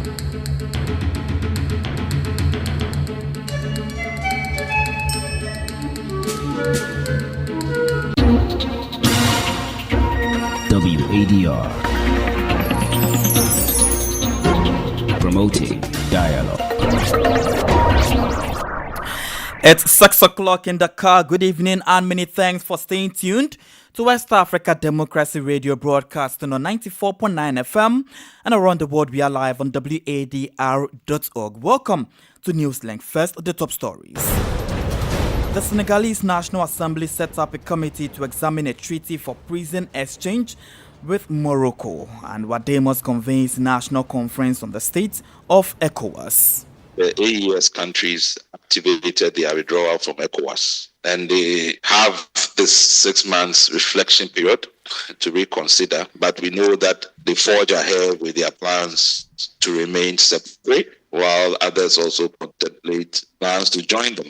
WADR, promoting dialogue. It's 6 o'clock in Dakar. Good evening and many thanks for staying tuned to West Africa Democracy Radio broadcasting on 94.9 FM and around the world. We are live on wadr.org. Welcome to Newslink. First, the top stories. The Senegalese National Assembly set up a committee to examine a treaty for prison exchange with Morocco, and Wadr convenes National Conference on the State of ECOWAS. The AES countries activated their withdrawal from ECOWAS, and they have this 6 months reflection period to reconsider. But we know that they forge ahead with their plans to remain separate, while others also contemplate plans to join them.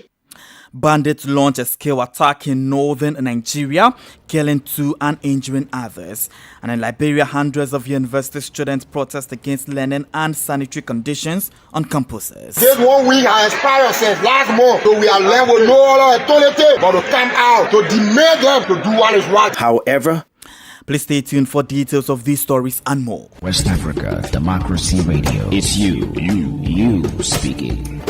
Bandits launched a scale attack in northern Nigeria, killing 2 and injuring others. And in Liberia, hundreds of university students protest against learning and sanitary conditions on campuses. This 1 week has expired since last month, so we are left with no other authority but to come out to demand them to do what is right. However, please stay tuned for details of these stories and more. West Africa Democracy Radio. It's you speaking.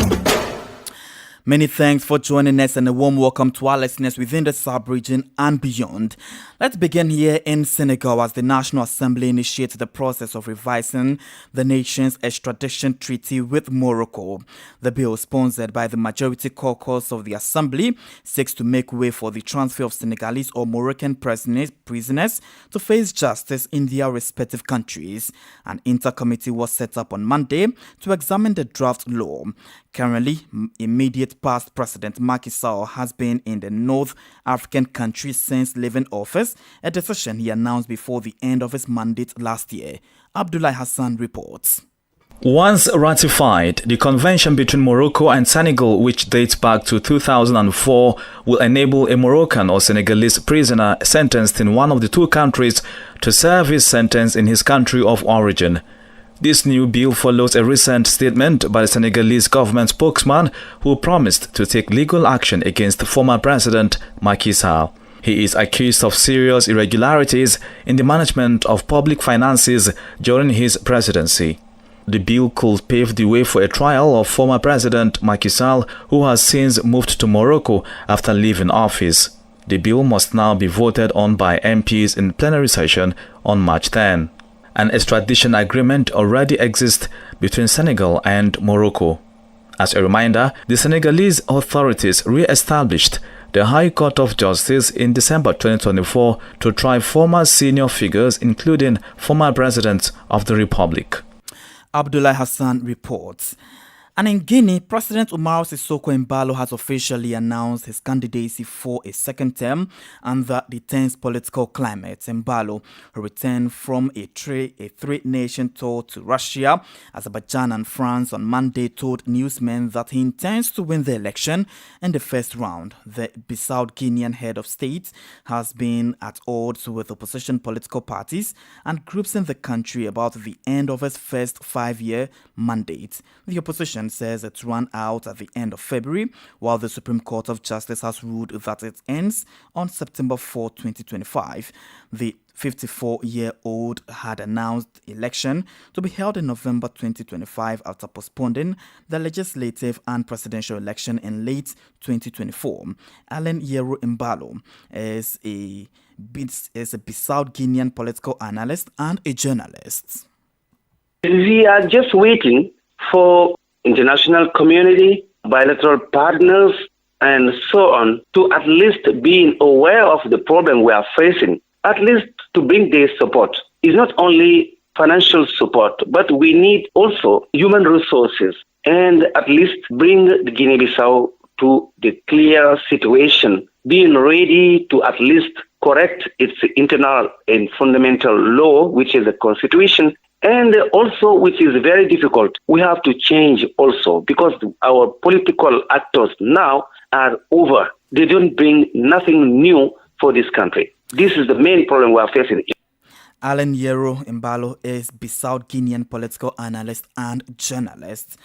Many thanks for joining us and a warm welcome to our listeners within the sub-region and beyond. Let's begin here in Senegal as the National Assembly initiates the process of revising the nation's extradition treaty with Morocco. The bill, sponsored by the majority caucus of the Assembly, seeks to make way for the transfer of Senegalese or Moroccan prisoners to face justice in their respective countries. An intercommittee was set up on Monday to examine the draft law. Currently, immediate past President Macky Sall has been in the North African country since leaving office, a decision he announced before the end of his mandate last year. Abdullah Hassan reports. Once ratified, the convention between Morocco and Senegal, which dates back to 2004, will enable a Moroccan or Senegalese prisoner sentenced in one of the two countries to serve his sentence in his country of origin. This new bill follows a recent statement by the Senegalese government spokesman who promised to take legal action against former President Macky Sall. He is accused of serious irregularities in the management of public finances during his presidency. The bill could pave the way for a trial of former President Macky Sall, who has since moved to Morocco after leaving office. The bill must now be voted on by MPs in plenary session on March 10. An extradition agreement already exists between Senegal and Morocco. As a reminder, the Senegalese authorities re-established the High Court of Justice in December 2024 to try former senior figures, including former presidents of the Republic. Abdullah Hassan reports. And in Guinea, President Umaro Sissoko Embalo has officially announced his candidacy for a second term under the tense political climate. Embalo, who returned from a three-nation tour to Russia, Azerbaijan and France on Monday, told newsmen that he intends to win the election in the first round. The Bissau-Guinean head of state has been at odds with opposition political parties and groups in the country about the end of his first 5-year mandate. The opposition says it ran out at the end of February, while the Supreme Court of Justice has ruled that it ends on September 4, 2025. The 54-year-old had announced election to be held in November 2025 after postponing the legislative and presidential election in late 2024. Alan Yero Embalo is a Bissau-Guinean political analyst and a journalist. We are just waiting for international community, bilateral partners, and so on to at least be aware of the problem we are facing, at least to bring their support. It's not only financial support, but we need also human resources and at least bring the Guinea-Bissau to the clear situation, being ready to at least correct its internal and fundamental law, which is the constitution. And also, which is very difficult, we have to change also because our political actors now are over. They don't bring nothing new for this country. This is the main problem we are facing. Alan Yero Mbalo is Bissau Guinean political analyst and journalist.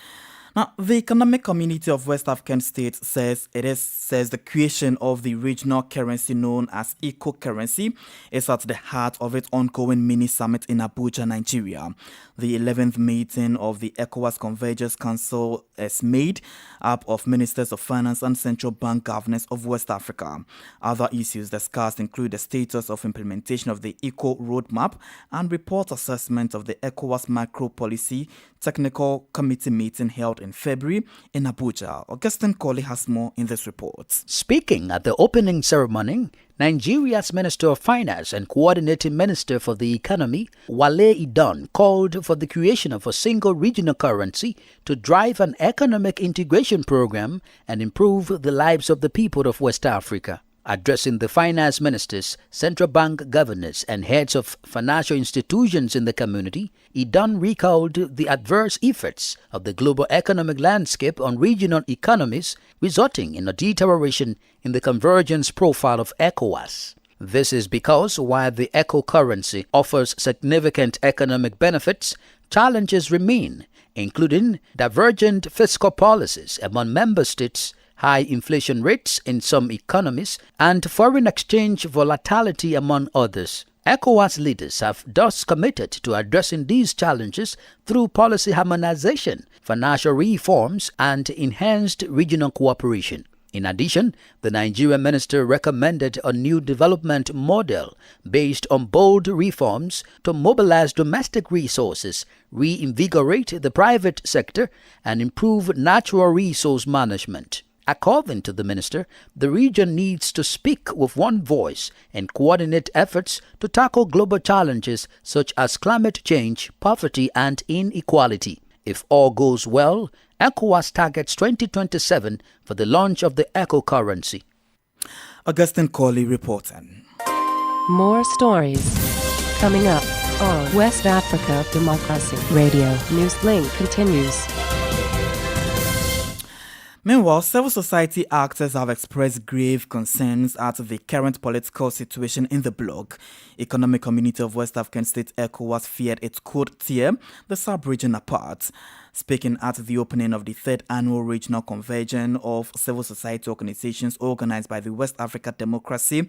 Now, the economic community of West African states says the creation of the regional currency known as eco-currency is at the heart of its ongoing mini-summit in Abuja, Nigeria. The 11th meeting of the ECOWAS Convergence Council is made up of ministers of finance and central bank governors of West Africa. Other issues discussed include the status of implementation of the eco roadmap and report assessment of the ECOWAS macro policy technical committee meeting held in February in Abuja. Augustine Colley has more in this report. Speaking at the opening ceremony, Nigeria's Minister of Finance and Coordinating Minister for the Economy, Wale Idan, called for the creation of a single regional currency to drive an economic integration program and improve the lives of the people of West Africa. Addressing the finance ministers, central bank governors, and heads of financial institutions in the community, Idan recalled the adverse effects of the global economic landscape on regional economies, resulting in a deterioration in the convergence profile of ECOWAS. This is because while the eco currency offers significant economic benefits, challenges remain, including divergent fiscal policies among member states, high inflation rates in some economies, and foreign exchange volatility among others. ECOWAS leaders have thus committed to addressing these challenges through policy harmonization, financial reforms, and enhanced regional cooperation. In addition, the Nigerian minister recommended a new development model based on bold reforms to mobilize domestic resources, reinvigorate the private sector, and improve natural resource management. According to the minister, the region needs to speak with one voice and coordinate efforts to tackle global challenges such as climate change, poverty, and inequality. If all goes well, ECOWAS targets 2027 for the launch of the eco currency. Augustine Colley reporting. More stories coming up on West Africa Democracy Radio. Newslink continues. Meanwhile, civil society actors have expressed grave concerns at the current political situation in the bloc. Economic Community of West African States ECOWAS feared it could tear the sub-region apart. Speaking at the opening of the third annual regional convention of civil society organizations organized by the West Africa Democracy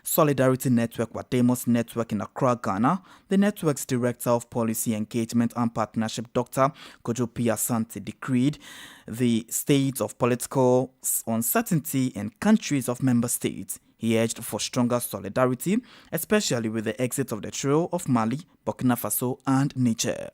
Solidarity Network, Wadr Network in Accra, Ghana, the network's Director of Policy Engagement and Partnership, Dr. Kojo P. Asante, decreed the state of political uncertainty in countries of member states. He urged for stronger solidarity, especially with the exit of the trio of Mali, Burkina Faso, and Niger.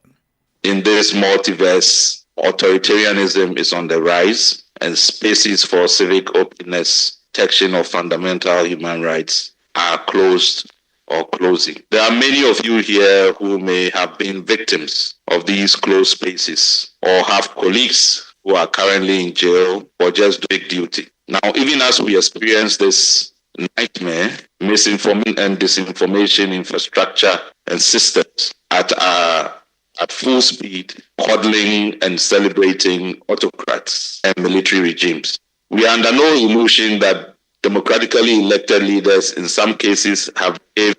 In this multiverse, authoritarianism is on the rise, and spaces for civic openness, protection of fundamental human rights are closed or closing. There are many of you here who may have been victims of these closed spaces or have colleagues who are currently in jail for just doing duty. Now, even as we experience this nightmare, misinformation and disinformation infrastructure and systems at full speed, coddling and celebrating autocrats and military regimes. We are under no illusion that democratically elected leaders in some cases have behaved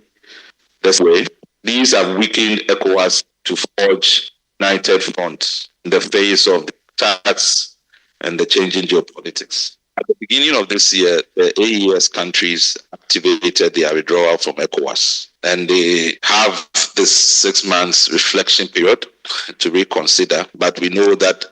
this way. These have weakened ECOWAS to forge united fronts in the face of the attacks and the changing geopolitics. At the beginning of this year, the AES countries activated their withdrawal from ECOWAS, and they have this 6 months reflection period to reconsider, but we know that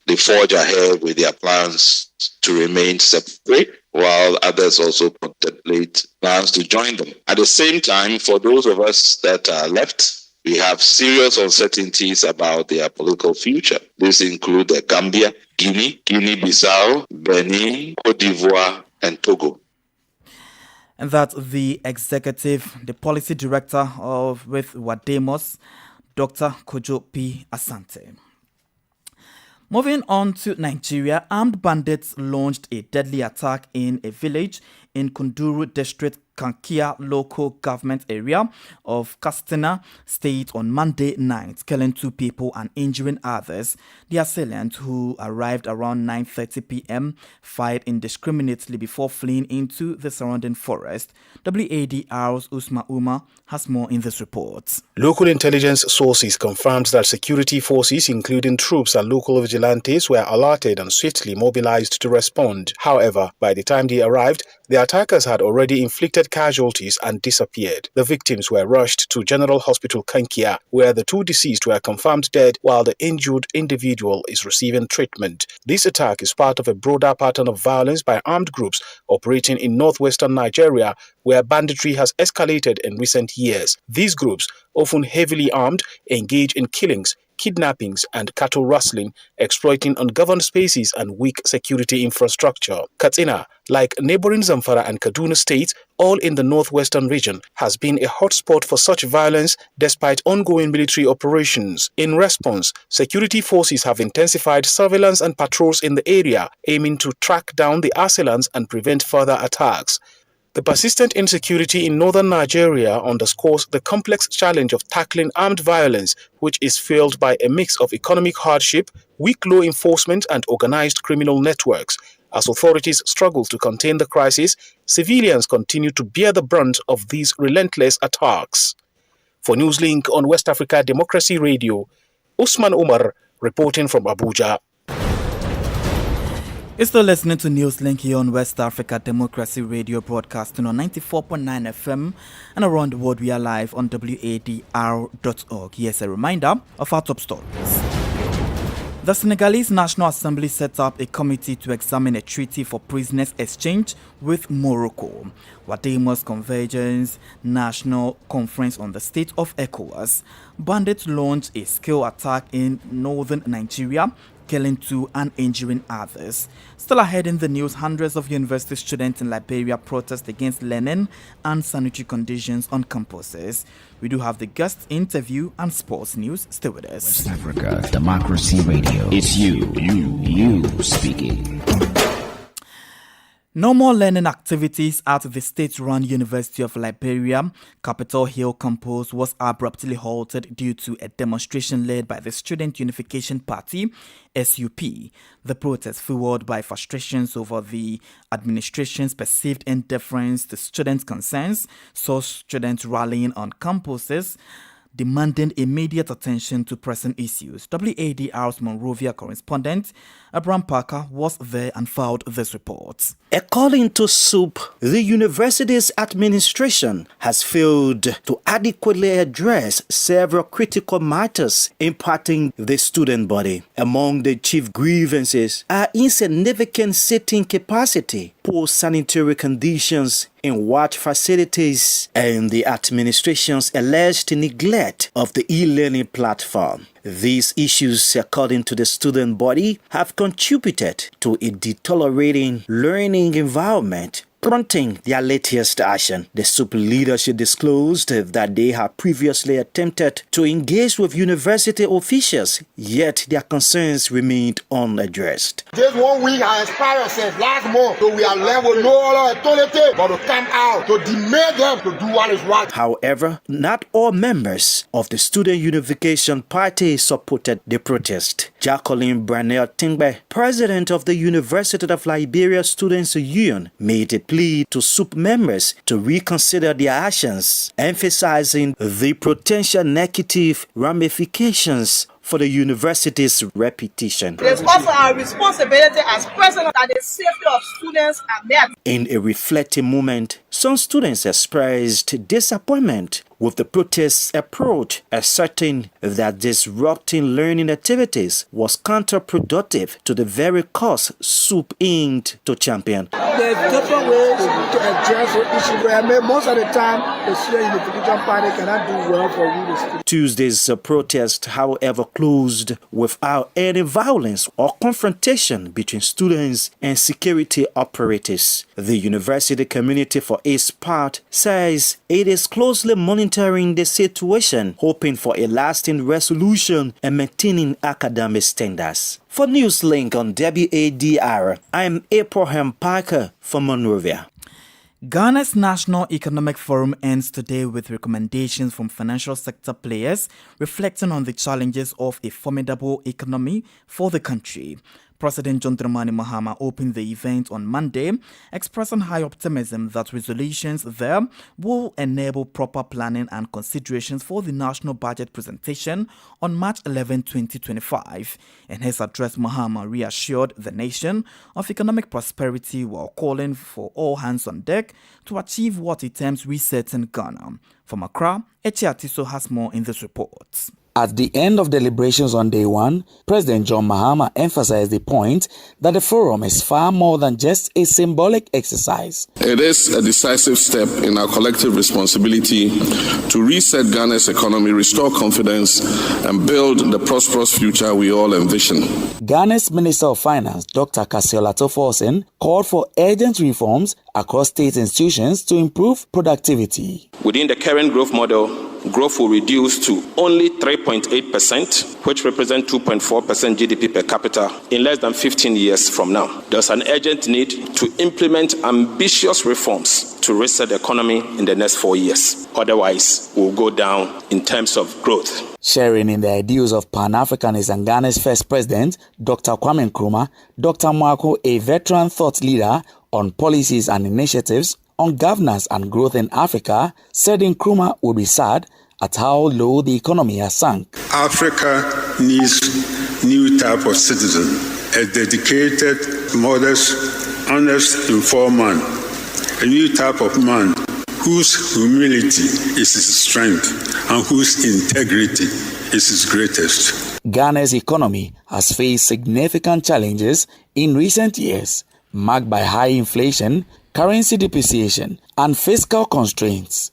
they forge ahead with their plans to remain separate, while others also contemplate plans to join them. At the same time, for those of us that are left, we have serious uncertainties about their political future. This includes Gambia, Guinea, Guinea-Bissau, Benin, Cote d'Ivoire, and Togo. And that the policy director with Wadr, Dr. Kojo P. Asante. Moving on to Nigeria, armed bandits launched a deadly attack in a village in Kunduru district Kankia local government area of Katsina State on Monday night, killing 2 people and injuring others. The assailant, who arrived around 9:30 p.m., fired indiscriminately before fleeing into the surrounding forest. WADR's Usman Umar has more in this report. Local intelligence sources confirmed that security forces, including troops and local vigilantes, were alerted and swiftly mobilized to respond. However, by the time they arrived, the attackers had already inflicted casualties and disappeared. The victims were rushed to General Hospital Kankia, where the 2 deceased were confirmed dead, while the injured individual is receiving treatment. This attack is part of a broader pattern of violence by armed groups operating in northwestern Nigeria, where banditry has escalated in recent years. These groups, often heavily armed, engage in killings, kidnappings and cattle rustling, exploiting ungoverned spaces and weak security infrastructure. Katsina, like neighboring Zamfara and Kaduna states, all in the northwestern region, has been a hotspot for such violence despite ongoing military operations. In response, security forces have intensified surveillance and patrols in the area, aiming to track down the assailants and prevent further attacks. The persistent insecurity in northern Nigeria underscores the complex challenge of tackling armed violence, which is fueled by a mix of economic hardship, weak law enforcement, and organized criminal networks. As authorities struggle to contain the crisis, civilians continue to bear the brunt of these relentless attacks. For Newslink on West Africa Democracy Radio, Usman Umar reporting from Abuja. You're still listening to Newslink here on West Africa Democracy Radio, broadcasting on 94.9 FM and around the world. We are live on wadr.org. Here's a reminder of our top stories. The Senegalese National Assembly set up a committee to examine a treaty for prisoners exchange with Morocco. Wadr's Convergence National Conference on the State of ECOWAS. Bandits launched a scale attack in northern Nigeria, killing 2 and injuring others. Still ahead in the news, hundreds of university students in Liberia protest against learning and sanitary conditions on campuses. We do have the guest interview and sports news. Stay with us. West Africa Democracy Radio. It's you speaking. No more learning activities at the state-run University of Liberia. Capitol Hill campus was abruptly halted due to a demonstration led by the Student Unification Party, SUP. The protest, fueled by frustrations over the administration's perceived indifference to students' concerns, saw students rallying on campuses, demanding immediate attention to pressing issues. WADR's Monrovia correspondent Abraham Parker was there and filed this report. According to SUP, the university's administration has failed to adequately address several critical matters impacting the student body. Among the chief grievances are insignificant seating capacity, poor sanitary conditions in ward facilities, and the administration's alleged neglect of the e-learning platform. These issues, according to the student body, have contributed to a deteriorating learning environment, prompting their latest action. The SUP leadership disclosed that they had previously attempted to engage with university officials, yet their concerns remained unaddressed. Just 1 week has expired since last month, so we are left with no other alternative but to come out to demand them to do what is right. However, not all members of the Student Unification Party supported the protest. Jacqueline Branel Tingbe, president of the University of Liberia Students' Union, made a plea to SUP members to reconsider their actions, emphasizing the potential negative ramifications for the university's reputation. It is also our responsibility as president that the safety of students are met. In a reflective moment, some students expressed disappointment with the protest's approach, asserting that disrupting learning activities was counterproductive to the very cause SUP aimed to champion. There are different ways to address the issue, where most of the time the Student Unification Party cannot do well for we students. Tuesday's protest, however, closed without any violence or confrontation between students and security operators. The university community, for its part, says it is closely monitoring the situation, hoping for a lasting resolution and maintaining academic standards. For Newslink on WADR, I'm Abraham Parker from Monrovia. Ghana's National Economic Forum ends today with recommendations from financial sector players reflecting on the challenges of a formidable economy for the country. President John Dramani Mahama opened the event on Monday, expressing high optimism that resolutions there will enable proper planning and considerations for the national budget presentation on March 11, 2025. In his address, Mahama reassured the nation of economic prosperity while calling for all hands on deck to achieve what he terms resetting Ghana. From Accra, Echi Atiso has more in this report. At the end of deliberations on day one, President John Mahama emphasized the point that the forum is far more than just a symbolic exercise. It is a decisive step in our collective responsibility to reset Ghana's economy, restore confidence, and build the prosperous future we all envision. Ghana's Minister of Finance, Dr. Kasiola Toforsen, called for urgent reforms across state institutions to improve productivity. Within the current growth model, growth will reduce to only 3.8%, which represents 2.4% GDP per capita in less than 15 years from now. There's an urgent need to implement ambitious reforms to reset the economy in the next 4 years. Otherwise, we'll go down in terms of growth. Sharing in the ideals of Pan-Africanism and Ghana's first president, Dr. Kwame Nkrumah, Dr. Mwako, a veteran thought leader on policies and initiatives on governance and growth in Africa, said Nkrumah would be sad at how low the economy has sunk. Africa needs new type of citizen, a dedicated, modest, honest, informed man, a new type of man whose humility is his strength and whose integrity is his greatest. Ghana's economy has faced significant challenges in recent years, marked by high inflation, currency depreciation, and fiscal constraints.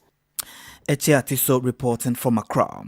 Echi Atiso reporting from Accra.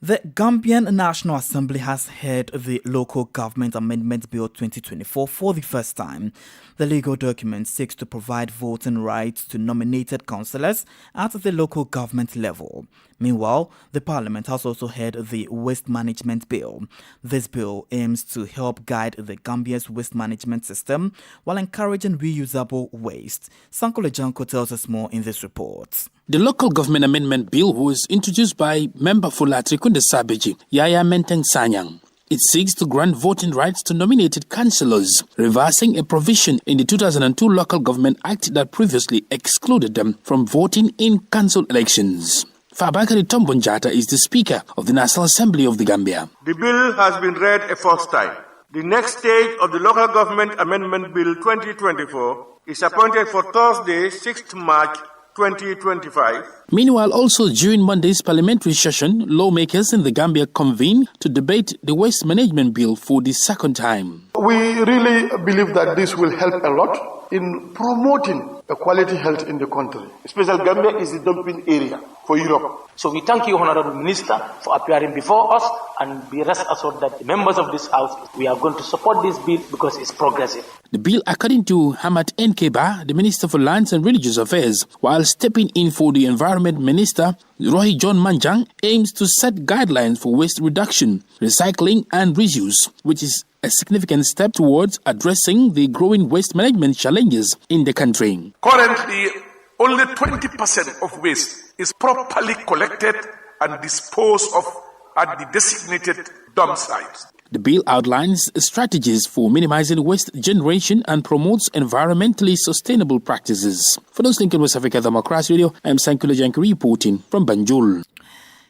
The Gambian National Assembly has heard the Local Government Amendment Bill 2024 for the first time. The legal document seeks to provide voting rights to nominated councillors at the local government level. Meanwhile, the Parliament has also heard the Waste Management Bill. This bill aims to help guide the Gambia's waste management system while encouraging reusable waste. Sankole Janko tells us more in this report. The Local Government Amendment Bill was introduced by Member for Latrikunda Sabeji, Yaya Menteng Sanyang. It seeks to grant voting rights to nominated councillors, reversing a provision in the 2002 Local Government Act that previously excluded them from voting in council elections. Fabakari Tombonjata is the Speaker of the National Assembly of the Gambia. The bill has been read a first time. The next stage of the Local Government Amendment Bill 2024 is appointed for Thursday, 6th March 2025. Meanwhile, also during Monday's parliamentary session, lawmakers in the Gambia convened to debate the Waste Management Bill for the second time. We really believe that this will help a lot in promoting a quality health in the country. Especially Gambia is the dumping area for Europe. So we thank you, Honorable Minister, for appearing before us, and be rest assured that the members of this House, we are going to support this bill because it's progressive. The bill, according to Hamad Nkeba, the Minister for Lands and Religious Affairs, while stepping in for the Environment Minister, Rohi John Manjang, aims to set guidelines for waste reduction, recycling and reuse, which is a significant step towards addressing the growing waste management challenges in the country. Currently, only 20% of waste is properly collected and disposed of at the designated dump sites. The bill outlines strategies for minimizing waste generation and promotes environmentally sustainable practices. For those linking West Africa Democracy Radio, I am Sankule Janki reporting from Banjul.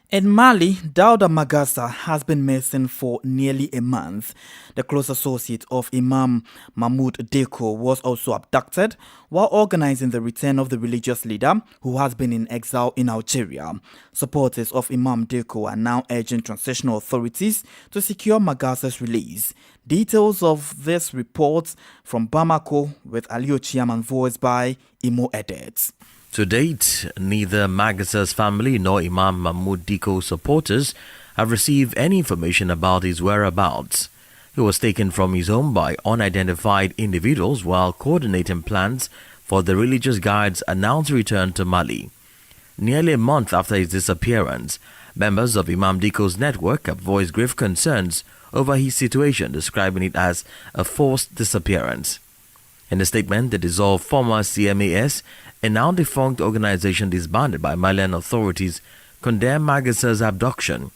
In Mali, Dauda Magassa has been missing for nearly a month. The close associate of Imam Mahmoud Deko was also abducted while organizing the return of the religious leader who has been in exile in Algeria. Supporters of Imam Deko are now urging transitional authorities to secure Magassa's release. Details of this report from Bamako with Alio Chiaman, voiced by Imo Edet. To date, neither Magassa's family nor Imam Mahmoud Diko's supporters have received any information about his whereabouts. He was taken from his home by unidentified individuals while coordinating plans for the religious guide's announced return to Mali. Nearly a month after his disappearance, members of Imam Diko's network have voiced grave concerns over his situation, describing it as a forced disappearance. In a statement, the dissolved former CMAS, a now defunct organization disbanded by Malian authorities, condemned Magasa's abduction.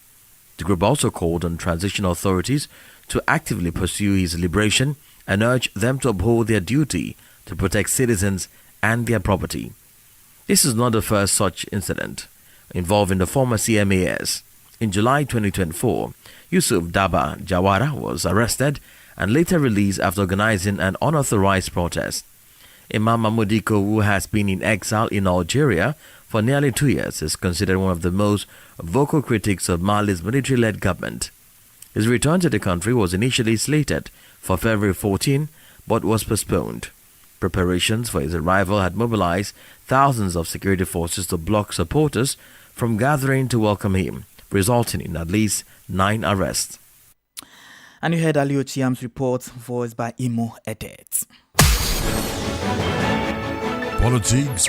The group also called on transitional authorities to actively pursue his liberation and urged them to uphold their duty to protect citizens and their property. This is not the first such incident involving the former CMAS. In July 2024, Yusuf Daba Jawara was arrested and later released after organizing an unauthorized protest. Imam Mamudiko, who has been in exile in Algeria for nearly 2 years, is considered one of the most vocal critics of Mali's military-led government. His return to the country was initially slated for February 14, but was postponed. Preparations for his arrival had mobilized thousands of security forces to block supporters from gathering to welcome him, resulting in at least 9 arrests. And you heard Ali Ochiam's report, voiced by Imo Edet. Politics,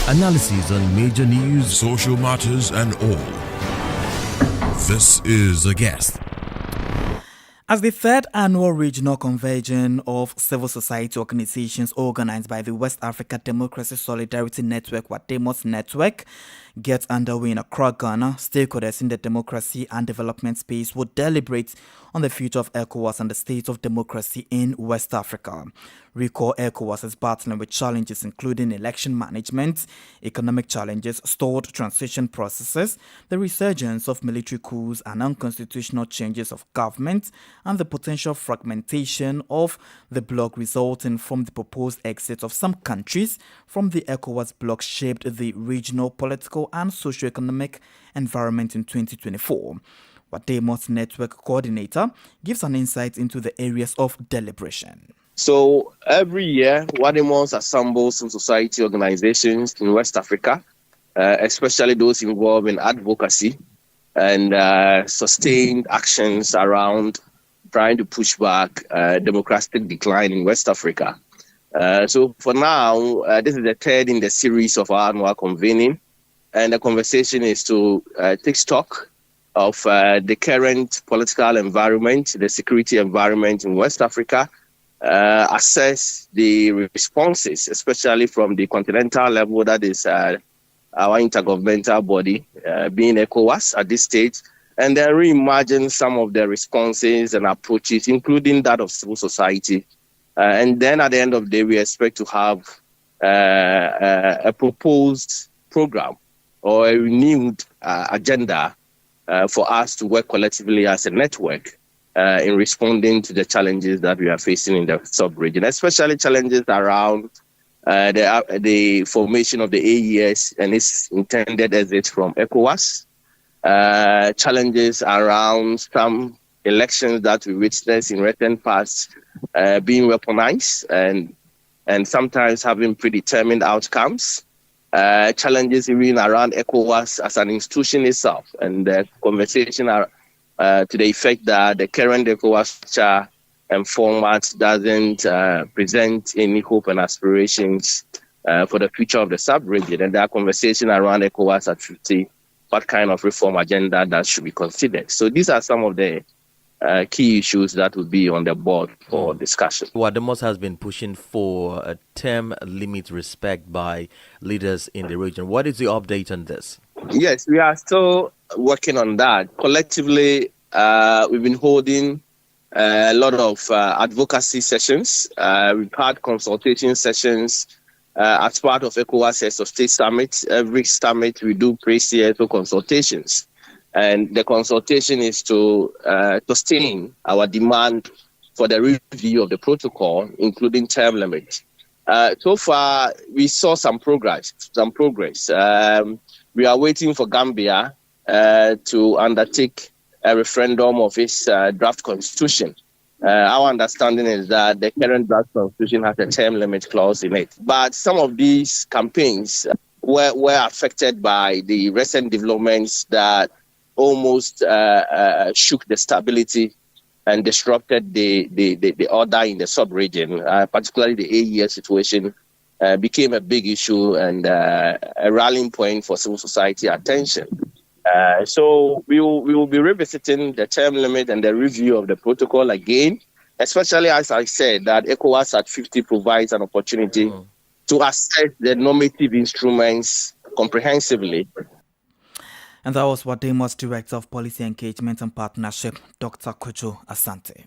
analysis on major news, social matters, and all. This is The Guest. As the third annual regional convention of civil society organizations organized by the West Africa Democracy Solidarity Network, Wadr Network, gets underway in Accra, Ghana, stakeholders in the democracy and development space will deliberate on the future of ECOWAS and the state of democracy in West Africa. Recall ECOWAS is battling with challenges including election management, economic challenges, stalled transition processes, the resurgence of military coups and unconstitutional changes of government, and the potential fragmentation of the bloc resulting from the proposed exit of some countries from the ECOWAS bloc shaped the regional political and socio-economic environment in 2024. Wadr Network coordinator gives an insight into the areas of deliberation. So every year, Wadr assembles civil society organizations in West Africa, especially those involved in advocacy and sustained actions around trying to push back democratic decline in West Africa. So for now, this is the third in the series of our annual convening, and the conversation is to take stock of the current political environment, the security environment in West Africa, assess the responses, especially from the continental level, that is our intergovernmental body, being ECOWAS at this stage, and then reimagine some of the responses and approaches, including that of civil society. And then at the end of the day, we expect to have a proposed program or a renewed agenda for us to work collectively as a network in responding to the challenges that we are facing in the sub-region, especially challenges around the formation of the AES and its intended exit from ECOWAS, challenges around some elections that we witnessed in recent past being weaponized and sometimes having predetermined outcomes, challenges even around ECOWAS as an institution itself, and the conversation to the effect that the current ECOWAS structure and format doesn't present any hope and aspirations for the future of the sub-region, and that conversation around ECOWAS at 50, what kind of reform agenda that should be considered. So these are some of the key issues that will be on the board for discussion. Wadr has been pushing for a term limit respect by leaders in the region. What is the update on this? Yes, we are still working on that. Collectively, we've been holding a lot of advocacy sessions. We've had consultation sessions as part of ECOWAS Heads of State Summit. Every summit, we do pre-CSO consultations. And the consultation is to sustain our demand for the review of the protocol, including term limit. So far, we saw some progress. We are waiting for Gambia to undertake a referendum of its draft constitution. Our understanding is that the current draft constitution has a term limit clause in it. But some of these campaigns were affected by the recent developments that almost shook the stability and disrupted the order in the sub-region, particularly the AES situation became a big issue and a rallying point for civil society attention. So we will be revisiting the term limit and the review of the protocol again especially as I said, that ECOWAS at 50 provides an opportunity to assess the normative instruments comprehensively. And that was Wadr's Director of Policy Engagement and Partnership, Dr. Kojo Asante.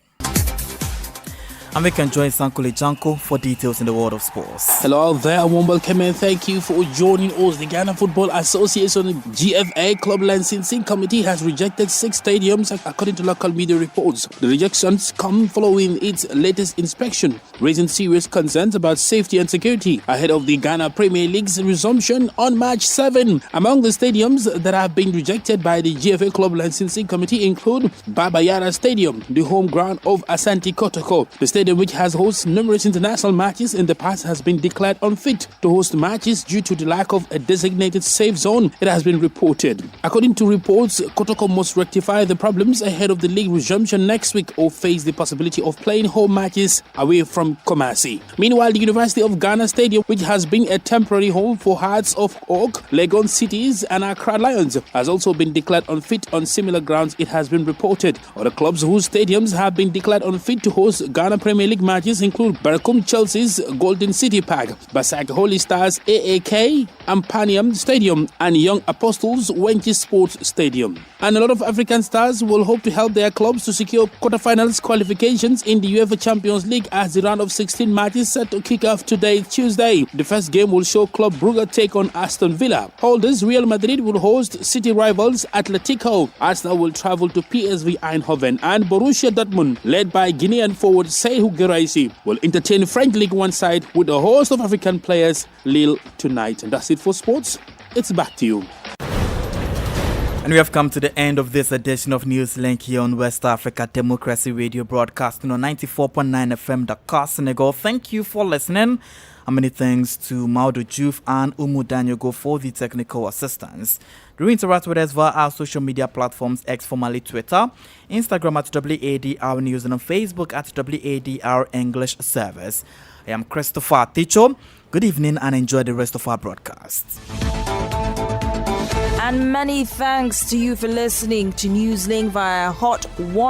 And we can join Sankule Janko for details in the world of sports. Hello out there, warm welcome and thank you for joining us. The Ghana Football Association GFA Club Licensing Committee has rejected 6 stadiums according to local media reports. The rejections come following its latest inspection, raising serious concerns about safety and security ahead of the Ghana Premier League's resumption on March 7. Among the stadiums that have been rejected by the GFA Club Licensing Committee include Baba Yara Stadium, the home ground of Asante Kotoko. The stadium, which has hosted numerous international matches in the past, has been declared unfit to host matches due to the lack of a designated safe zone, it has been reported. According to reports, Kotoko must rectify the problems ahead of the league resumption next week or face the possibility of playing home matches away from Kumasi. Meanwhile, the University of Ghana Stadium, which has been a temporary home for Hearts of Oak, Legon Cities and Accra Lions, has also been declared unfit on similar grounds, it has been reported. Other clubs whose stadiums have been declared unfit to host Ghana Premier League matches include Barakum Chelsea's Golden City Park, Basak Holy Stars AAK, Ampanium Stadium, and Young Apostles Wenchi Sports Stadium. And a lot of African stars will hope to help their clubs to secure quarterfinals qualifications in the UEFA Champions League as the round of 16 matches set to kick off today, Tuesday. The first game will show Club Brugge take on Aston Villa. Holders Real Madrid will host city rivals Atletico. Arsenal will travel to PSV Eindhoven, and Borussia Dortmund, led by Guinean forward Sekou Geraisi, will entertain French League One side with a host of African players, Lille, tonight. And that's it for sports. It's back to you. And we have come to the end of this edition of Newslink here on West Africa Democracy Radio, broadcasting on 94.9 FM Dakar, Senegal. Thank you for listening. And many thanks to Maudo Juf and Umu Danyogo for the technical assistance. Do interact with us via our social media platforms, X formerly Twitter, Instagram at WADR News, and on Facebook at WADR English Service. I am Christopher Ticho. Good evening and enjoy the rest of our broadcast. And many thanks to you for listening to Newslink via Hot 1.